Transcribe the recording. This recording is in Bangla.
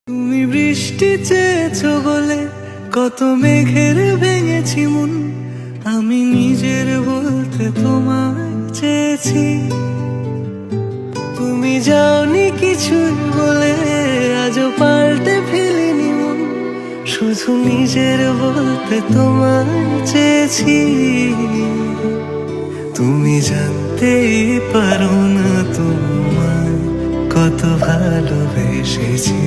তুমি বৃষ্টি চেয়েছো বলে কত মেঘের ভেঙেছি মন, আমি নিজের বলতে তোমায় চেয়েছি। তুমি যাওনি কিছুই বলে আজও পাল্টে ফেলিনি মন, শুধু নিজের বলতে তোমায় চেয়েছি। তুমি জানতেই পারো না তোমায় কত ভালোবেসেছি।